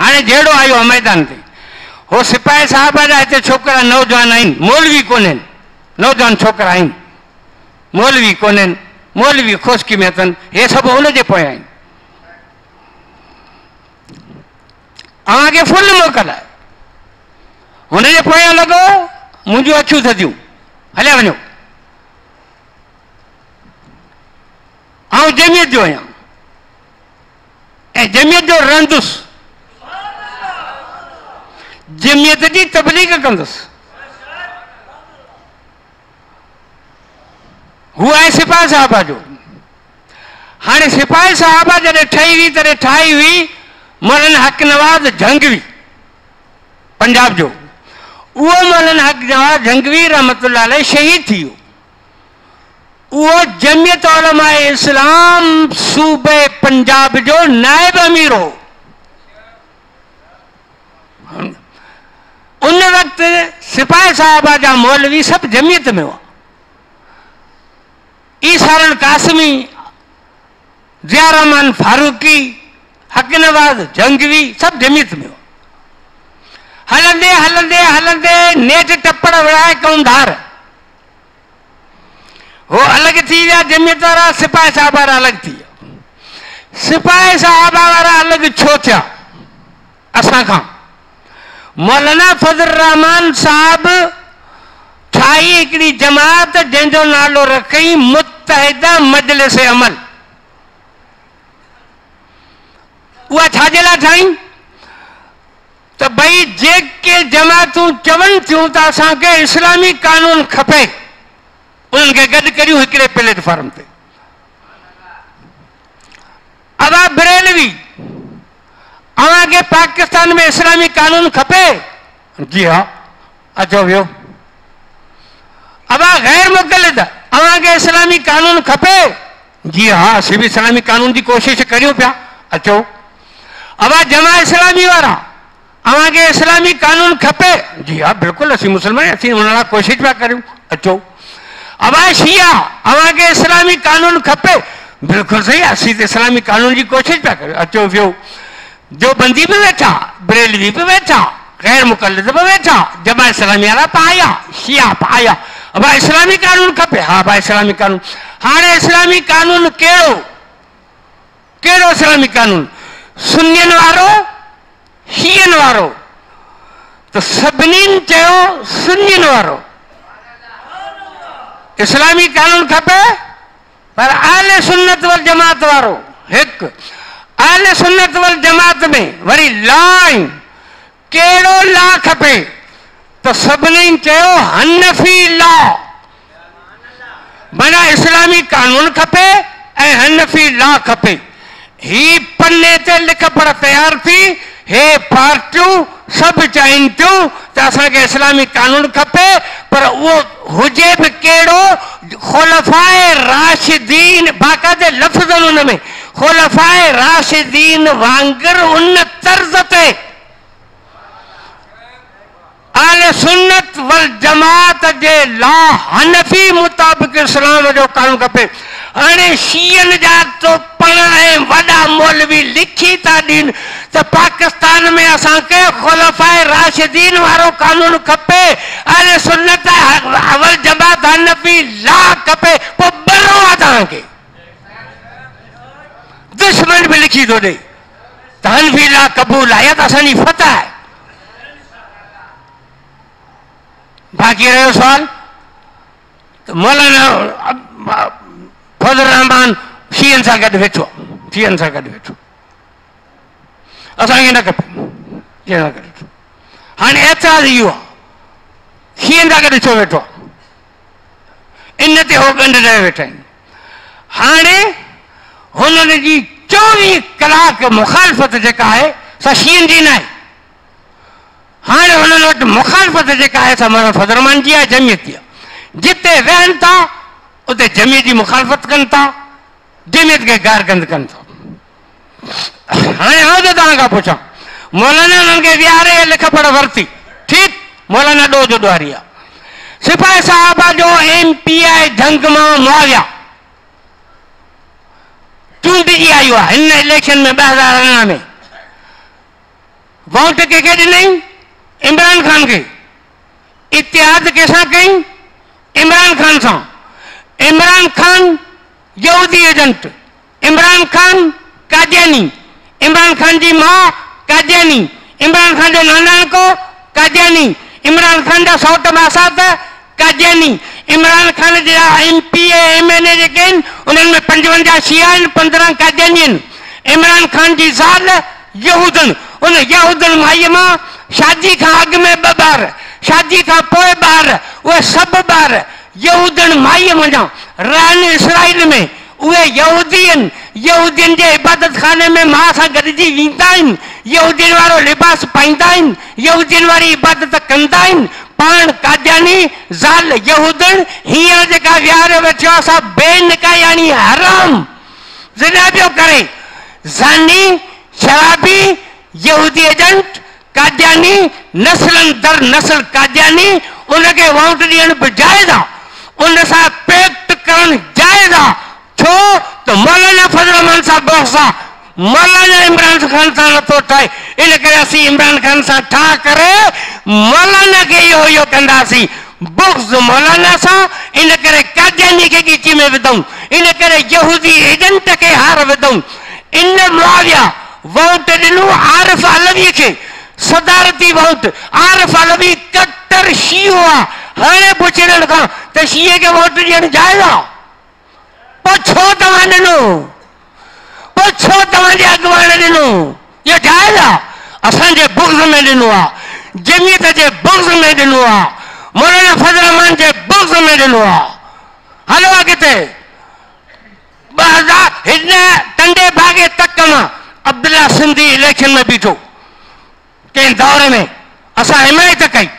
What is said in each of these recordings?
हाणे जहिड़ो आयो मैदान ते हो सिपाही साहब जा हिते छोकिरा नौजवान आहिनि, मौलवी कोन्हनि, नौजवान छोकिरा आहिनि, मौलवी कोन्हनि, मौलवी खोसकी में अथनि, हे सभु हुनजे पोयां आहिनि। अव्हांखे फुल मोकल आहे, हुनजे पोयां लॻो, मुंहिंजूं अखियूं थधियूं, हलिया वञो। आउं जमियत जो आहियां ऐं जमियत जो रहंदुसि, जमियत जी तबलीग कंदुसि। हू आहे सिपाही साहबा जो। हाणे सिपाही साहबा जॾहिं ठही हुई तॾहिं ठाही हुई मौलाना हक नवाज़ जंगवी पंजाब जो। उहो मौलाना हक नवाज़ जंगवी रहमतुल्लाह अलैह शहीद थी वियो। वो जमियत उलमा इस्लाम सूबे पंजाब जो नायब अमीर हो। उन वक्त सिपाही साहबा जा मौलवी सब जमियत में हुआ। ईसारन कासमी, ज़िया रहमान फारूकी, हक नवाज़ जंगवी सब जमियत में हुआ। हलंदे हलंदे हलंदे नेठ टप्पड़ विढ़ाए कौंधार, वो अलग थी विया जमियत वारा, सिपाही साहब वारा अलग थी विया। सिपाही साहब वारा अलग छो थिया असां खां? मौलाना फजल रहमान साहब ठाही हिकिड़ी जमात जंहिंजो नालो रखई मुत्तहिदा मजलिस अमल। उहा छाजे लाइ ठाही? त भई जेके जमातूं चवनि थियूं त असांखे इस्लामी कानून खपे, उन्हनि खे गॾु करियूं हिकिड़े प्लेटफॉर्म ते। अबा बरेलवी, अव्हांखे पाकिस्तान में इस्लामी कानून खपे? जी हाँ, अचो वियो। अबा गैर मुक़लिद, अव्हांखे इस्लामी कानून खपे? जी हाँ, असीं बि इस्लामी कानून जी कोशिश करियूं पिया, अचो। अबा जमा इस्लामी वारा, अव्हांखे इस्लामी कानून खपे? जी हाँ बिल्कुलु, असीं मुस्लमान असीं हुन लाइ कोशिश पिया करियूं, अचो। अबा शिया, अव्हांखे इस्लामी कानून खपे? बिल्कुलु सही, असीं त इस्लामी कानून जी कोशिश पिया करियूं, अचो वियो। जो बंदी भी बैठा, बरेलवी भी बैठा, गैर मुक़ल्लिद भी बैठा, जमा इस्लामी वाला पाया, शिया पाया। अब इस्लामी कानून खपे? हाँ भाई इस्लामी कानून। हाणे इस्लामी कानून कहिड़ो? कहिड़ो इस्लामी कानून? सुन्नियन वारो, शियन वारो? तो सभिनीनि चयो सुन्नियन वारो इस्लामी कानून खपे, पर आले सुन्नत वल जमात वारो हिकु। आले सुन्नत वल जमात में वरी लाइन कहिड़ो ला खपे? तो सभिनीनि चयो हनफी ला। माना इस्लामी कानून खपे ऐं हनफी ला खपे। ही पन्ने ते लिख पढ़ तैयार थी, हे पार्टियूं सभु चाहिनि थियूं त असांखे इस्लामी कानून खपे, पर उहो हुजे बि कहिड़ो? खुलफाए राशिदीन, बाक़ाइदे लफ़्ज़नि हुन में खुलफाए राशिदीन वांगर उन तर्ज़ ते। आले सुन्नत वल जमात जे ला हनफी मुताबिक इस्लाम जो कानून खपे। हाणे शीयन जा तो पण ऐं वॾा मौलवी लिखी था ॾियनि त पाकिस्तान में असांखे खुलफाए राशिदीन वारो कानून खपे, आले सुन्नत वल जमात हनफी ला खपे। पोइ बरो आहे तव्हांखे, दुश्मन भी लिखी थो ॾे त हनफी ला क़बूल आहे, त असांजी फतह आहे। बाक़ी रहियो सवाल त मौलाना फजल रहमान शीयन सां गॾु वेठो, शीयन सां गॾु वेठो, असांखे न खपे, शीयन सां गॾु वेठो। हाणे एतिराज़ इहो आहे, शीयन सां गॾु छो वेठो आहे? इन ते हो गंढ रहे वेठा आहिनि। हाणे हुननि जी 24 कलाक मुखालफ़त जेका आहे सा शीयन जी न आहे। हाणे हुननि वटि मुखालफ़त जेका आहे सा मौलाना फजल रहमान जी आहे, जमियत जी आहे। जिते वेहनि था उते जमियत जी मुखालफ़त कनि था, जमियत खे गारगंद कनि था। हाणे आउं त तव्हां खां पुछां, मौलाना हुननि खे विहारे लिख पढ़ वरिती, ठीकु, मौलाना ॾोह जो ॾुआरी आहे। सिपाही साहबा जो MPI जंग मां मुआविया चूंडिजी आयो आहे हिन इलेक्शन में 2018 में। वोट कंहिंखे ॾिनई? इमरान खान खे। इतिहाद कंहिंसां कई? इमरान खान सां। इमरान खान यहूदी एजेंट, इमरान खान कादियानी, इमरान खान जी मां कादियानी, इमरान खान जो नानाणको कादियानी, इमरान खान जा सौट मासात कादियानी, इमरान खान जा MPA MNA जेके आहिनि उन्हनि में 55 शिया आहिनि, 15 कादियानी आहिनि। इमरान खान जी ज़ाल यहूदन, उन यहूदन माईअ मां शादी खां अॻु में 2 ॿार, शादी खां पोइ ॿार, उहे सभु ॿार यहूदन माईअ मंझां रहनि इसराइल में। उहे यहूदी आहिनि, यहूदियुनि जे इबादत खाने में मां सां गॾिजी वेंदा आहिनि, यहूदियुनि वारो लिबास पाईंदा आहिनि, यहूदियुनि वारी इबादत कंदा आहिनि। पाण कादियानी ज़ाल यहूदन, हींअर जेका विहारे वेठो आहे सा बेनिका यानी हराम ज़िना पियो करे, ज़ानी शराबी यहूदी एजेंट कादियानी, नस्लन दर नस्ल कादियानी। उनखे वोट ॾियण बि जाइज़ आहे, उन सां पैक्ट करण जाइज़ आहे। छो त मौलाना फजल रहमान साहब बॉक्स आहे, मौलाना इमरान खान सां नथो ठहे, इन करे असीं इमरान खान सां ठा करे मौलाना खे इहो कंदासीं, बुग़्ज़ मौलाना सां। इन करे कादियानी खे ॻीची में विधऊं, इन करे यहूदी एजेंट खे हार विधऊं। इन मुआविया वोट ॾिनो आरिफ अलवी खे, सदारती वोट। आरिफ अलवी कट्टर शीओ आहे। हाणे पुछण खां त शीए खे वोट ॾियणु जाइज़ आहे? पोइ छो तव्हां ॾिनो? पोइ छो तव्हांजे अॻुवान ॾिनो? इहो जाइज़ आहे? असांजे बुग़्ज़ में ॾिनो आहे, जमियत जे बुग़्ज़ में ॾिनो आहे, मौलाना फजल रहमान जे बुग़्ज़ में ॾिनो आहे। हलो अॻिते। 2000 हिन टंडे भागे तक मां अब्दुल्ला सिंधी इलेक्शन में बीठो, कंहिं दौर में असां हिमायत कई,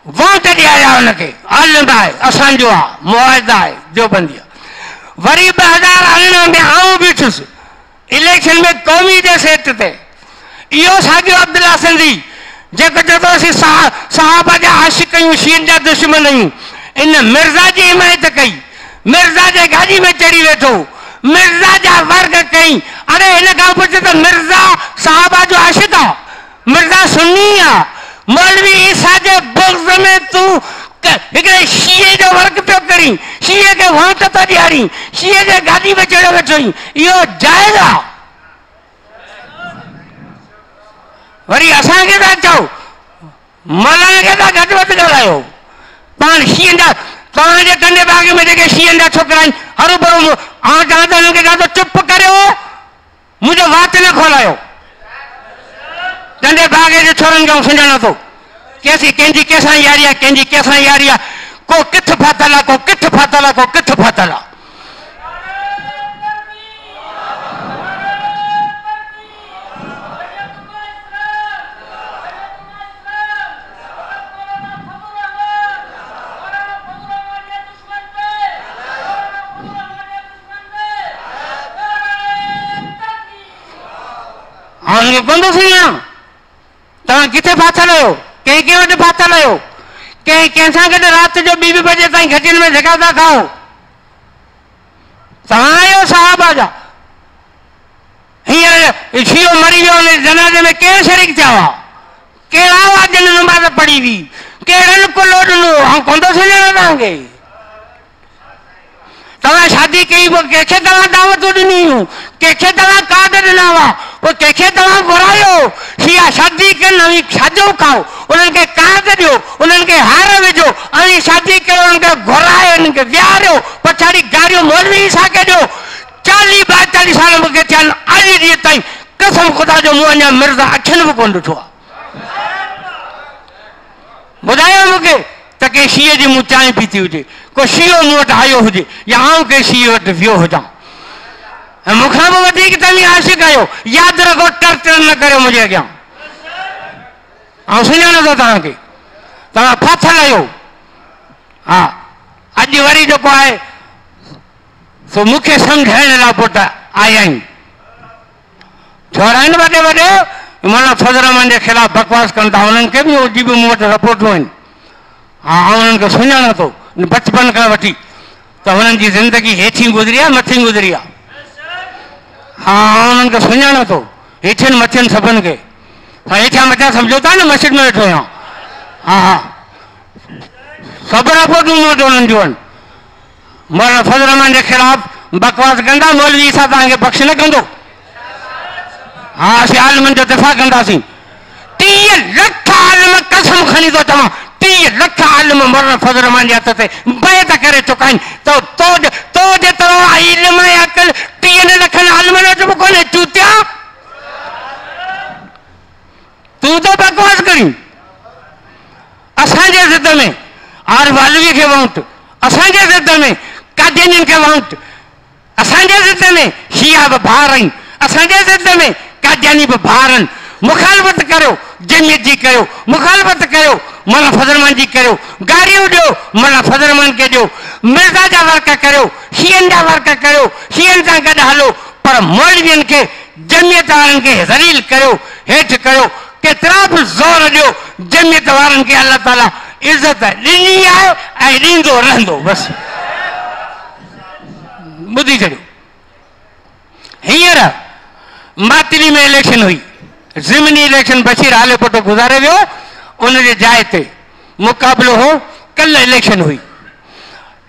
वोट ॾियारिया हुनखे। आलिम आहे, असांजो आहे, मुआहिद आहे, देवबंदी। वरी 2018 में आऊं बीठुसि इलेक्शन में क़ौमी जे सेट ते। इहो साॻियो अब्दुल्ला सिंधी जेको चवंदो असीं सहाबा जा आशिक़ आहियूं, शीअनि जा दुश्मन आहियूं। इन मिर्ज़ा जी हिमायत कई, मिर्ज़ा जे गाॾी में चढ़ी वेठो, मिर्ज़ा जा वर्ग कई। अरे हिन खां पुछ त मिर्ज़ा सहाबा जो आशिक़ आहे? मिर्ज़ा सुन्नी आहे। मौलवी ईसा जे बुग़्ज़ में तूं हिकिड़े शीए जो वर्ग पियो करी, शीए खे वोट थो ॾियारी, शीए जे गाॾी में चढ़ियो वेठो। इहो जाइज़ आहे? वरी असांखे था चओ मौलाना खे था घटि वधि ॻाल्हायो। पाण शीअनि जा, तव्हांजे टंडे बाग में जेके शीअनि जा छोकिरा आहिनि, हरू भरू आउं चवां त हुननि खे चवां त चुप करियो, मुंहिंजो वात न खोलायो। टंडे बाग जे छोरनि खे सुञाणा थो, कंहिंजी कंहिंसां यारी आहे, कंहिंजी कंहिंसां यारी आहे। को किथ फाथल आहे, को किथ फाथल आहे, को किथ फाथल आहे। कोन थो सुञाणा तव्हां किथे फाथल आहियो, कंहिं वटि फाथल आहियो, कंहिंसां गॾु राति जो 2 बजे ताईं गॾियुनि में झका था खाओ। तव्हां आहियो सहाबा जा। हींअर शीओ मरी वियो, हुन जनाज़े में केरु शरीक थिया हुआ? कहिड़ा हुआ जिन नमाज़ पढ़ी हुई? कहिड़नि कुलो ॾिनो? ऐं कोन थो सुञाणा तव्हांखे? तव्हां शादी कई, पोइ कंहिंखे तव्हां दावतूं ॾिनियूं, कंहिंखे तव्हां कार्ड ॾिना हुआ, पोइ कंहिंखे तव्हां घुरायो? शिया शादी कनि, छाजो खाओ, उन्हनि खे कार्ड ॾियो, उन्हनि खे हार विझो, ऐं शादी कयो, उन्हनि खे घुरायो, उन्हनि खे विहारियो, पछाड़ी गारियो मौलवी ईसा खे ॾियो। 40-42 साल मूंखे थिया आहिनि, अॼु ॾींहं ताईं कसम ख़ुदा जो मूं अञा मिर्ज़ा अखियुनि बि कोन ॾिठो आहे। ॿुधायो मूंखे त कंहिं शीए जी मूं चांहि पीती हुजे, को शीओ मूं वटि आयो हुजे, या आउं कंहिं शीए वटि वियो हुजां। ऐं मूंखां बि वधीक तव्हां आशिक़ आहियो। यादि रखो, टर्चर न करियो मुंहिंजे अॻियां। ऐं सुञाणो थो तव्हांखे, तव्हां फाथल आहियो। हा, अॼु वरी जेको आहे सो मूंखे सम्झाइण लाइ पुटु आया आहिनि। छोरा आहिनि वॾे वॾे, मौलाना फजल रहमान जे ख़िलाफ़ बकवास कनि था, उन्हनि खे बि जी बि मूं वटि रिपोर्टूं आहिनि। हा, उन्हनि खे सुञाणा थो बचपन खां वठी, त हुननि जी ज़िंदगी हेठि गुज़री आहे, मथे गुज़री आहे। हा, उन्हनि खे सुञाणा थो, हेठियुनि मथियुनि सभिनि खे। हेठियां मथियां सम्झो था न मस्जिद में वेठो आहियां। हाँ हाँ सभु रिपोर्टूं मूं वटि उन्हनि जूं आहिनि। मौलाना फज़ल रहमान जे ख़िलाफ़ बकवास कंदा मौलवी साहब तव्हांखे बख़्श न कंदो। हाँ असीं आलिमनि जो दिफ़ा कंदासीं। 30 लख आलिम कसम खणी थो चवां 30 लख आलिम मौलाना फज़ल रहमान जे हथ ते बैत करे चुका आहिनि। तो जेतिरो इल्म ऐं अक़ल 30 लखनि आलिमनि वटि बि कोन्हे। चूतिया तूं तो बकवास करी। असांजे ज़िद में आरिफ अलवी खे वोट, असांजे ज़िद में कादियानियुनि खे वोट, असांजे ज़िद में शिया बि भार आहिनि, असांजे ज़िद में कादियानी बि भार आहिनि। मुखालफ़त करियो जमियत जी करियो, मुखालफ़त करियो मौलाना फज़ल रहमान जी करियो, गारियूं ॾियो मौलाना फज़ल रहमान खे ॾियो, मिर्ज़ा जा वर्क करियो, शीअनि जा वर्क करियो, शीअनि सां गॾु हलो, पर मौलवियुनि खे जमियत वारनि खे ज़लील करियो, हेठि करियो। केतिरा बि ज़ोर ॾियो जमियत वारनि खे अल्लाह ताला इज़त ॾिनी आहे ऐं ॾींदो रहंदो। बसि ॿुधी छॾियो। हींअर मातली में इलेक्शन हुई, ज़िमनी इलेक्शन बशीर हाले पोटो गुज़ारे वियो, उनजे जाइ ते मुक़ाबिलो हो। कल्ह इलेक्शन हुई।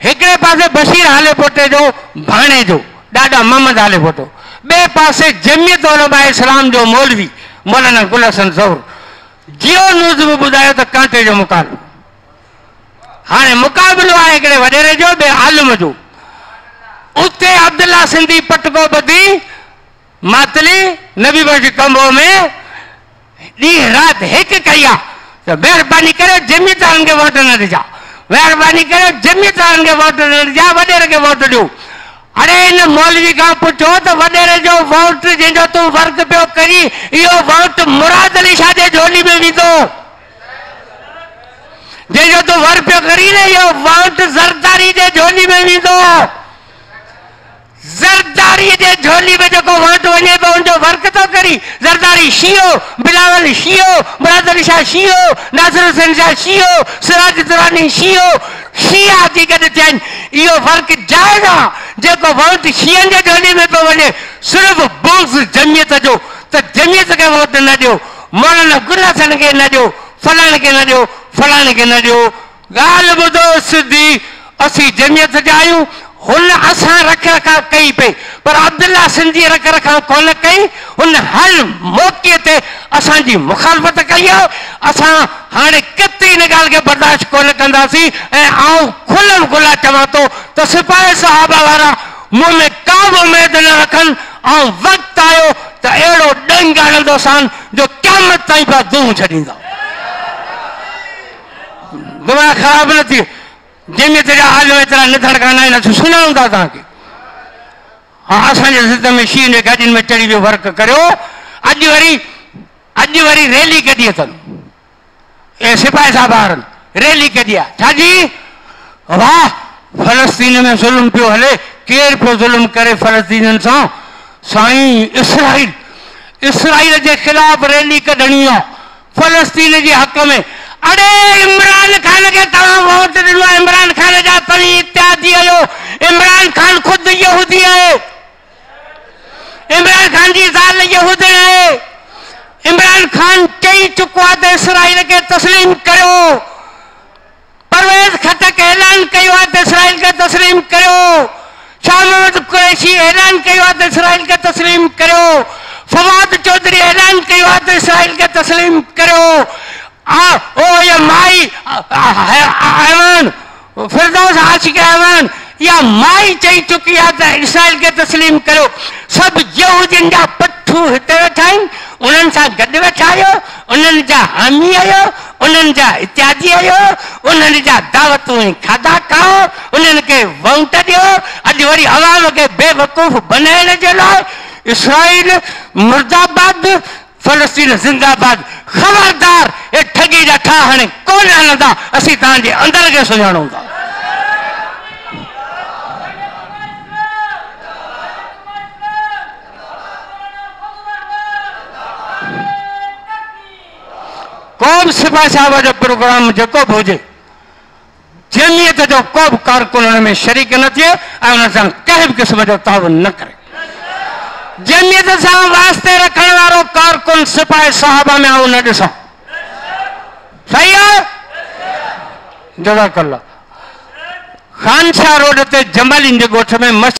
हिकिड़े पासे बशीर हाले पोटे जो भाणे जो ॾाॾा मोहम्मद हाले पोटो, ॿिए पासे जमियत उलमा इस्लाम जो मौलवी मौलाना गुल हसन ज़हूर। जियो न्यूज़ में ॿुधायो त कांटे जो मुक़ाबिलो। हाणे मुक़ाबिलो आहे हिकिड़े वॾेरे जो ॿिए आलिम जो। उते अब्दुल्ला सिंधी पटको ॿधी मातली नबी बख्श कंबो में ॾींहुं राति हिकु कई आहे त महिरबानी करे जमियत वारनि खे वोट न ॾिजा, महिरबानी करे जमियत वारनि खे वोट न ॾिजा, वॾेरे खे वोट ॾियो। अरे इन मौलवी खां पुछो त वॾेरे जो वोट जंहिंजो तूं वर्क पियो करी, इहो वोट मुराद अली शाह जे झोली में वेंदो। जंहिंजो तूं वर्क पियो करी न, इहो वोट ज़रदारी जे झोली में वेंदो। ज़रदारी जे झोली में जेको वोट वञे पियो उनजो वर्क थो करी। ज़रदारी शियो, बिलावल शियो, मुराद अली शाह शियो, नासिर हुसैन शाह शियो, सिराज दुरानी शियो, शिया थी गॾु थिया आहिनि। इहो वर्क जाइज़ आहे जेको वोट शियनि जे झोली में पियो वञे। सिर्फ़ु बुग़्ज़ जमियत जो त जमियत खे वोट न ॾियो, मौलाना गुल हसन खे न ॾियो, फलाणे खे न ॾियो, फलाणे खे न ॾियो। ॻाल्हि ॿुधो सिधी, असीं जमियत जा आहियूं। हुन असां रख रखाव कई पई, पर अब्दुल्ला सिंधी रख रखाव कोन कई। हुन हर मौक़े ते असांजी मुखालफ़त कई आहे। असां हाणे केतिरी इन ॻाल्हि खे बर्दाश्त कोन कंदासीं। ऐं आउं खुलम खुला चवां थो त सिपाही साहबा वारा मूं में का बि उमेद न रखनि। ऐं वक़्तु आयो त अहिड़ो ॾंग हणंदोसान जो क़यामत ताईं पिया दूं छॾींदा। दिमाग़ ख़राब न थी। जमियत जा आलिम एतिरा निधड़ कान आहिनि, असां सुञाणूं था तव्हांखे। हा असांजे ज़िद में शींहं जे गाॾियुनि में चढ़ी वियो वर्क करियो। अॼु वरी रैली कढी अथनि ए सिपाही साहब वारनि, रैली कढी आहे। छाजी? वाह फ़लस्तीन में ज़ुल्म पियो हले, केरु पियो ज़ुल्म करे फ़लस्तीनियुनि सां? साईं इसराइल जे ख़िलाफ़ रैली कढणी आहे फ़लस्तीन जे हक़ में। अरे इमरान खान के तव्हां वोट ॾिनो आहे, इमरान खान जा तव्हीं इत्यादी आहियो। इमरान खान ख़ुदि यहूदी आहे, इमरान खान जी ज़ाल यहूदन आहे। इमरान खान चई चुको आहे त इसराइल खे तस्लीम करियो। परवेज़ खटक ऐलान कयो आहे त इसराइल खे तस्लीम करियो। शाह महमूद कुरैशी ऐलान कयो आहे त इसराइल खे तस्लीम करियो। फवाद चौधरी ऐलान कयो आहे त इसराइल खे तस्लीम करियो। ओ ये माई ऐवान फिरदौस आशिक ऐवान या माई चई चुकी आहे त इसराइल खे तस्लीम करियो। सभु यहूदियुनि जा पठू हिते वेठा आहिनि, उन्हनि सां गॾु वेठा आहियो, उन्हनि जा हामी आहियो, उन्हनि जा इत्यादी आहियो, उन्हनि जा दावतूं ऐं खाधा खाओ, उन्हनि खे वोट ॾियो। अॼु वरी अवाम खे बेवकूफ़ बनाइण जे लाइ इसराइल मुर्दाबाद, फ़लस्तीन ज़िंदाबाद। ख़बरदार हे ठगी जा ठा हाणे कोन हलंदा। असीं तव्हांजे अंदर खे सुञाणूं था। को बि सिपाही साहब जो प्रोग्राम जेको बि हुजे, जमियत जो को बि कारकुन हुन में शरीक न थिए ऐं हुन सां कंहिं बि क़िस्म जो ताउन न करे। जमियत सां वास्ते रखण वारो कारकुन सिपाही साहबा में आऊं न ॾिसां। सही है? जज़ाकल्ला। खानशाह रोड ते जमालीन जे ॻोठ में मस्जिद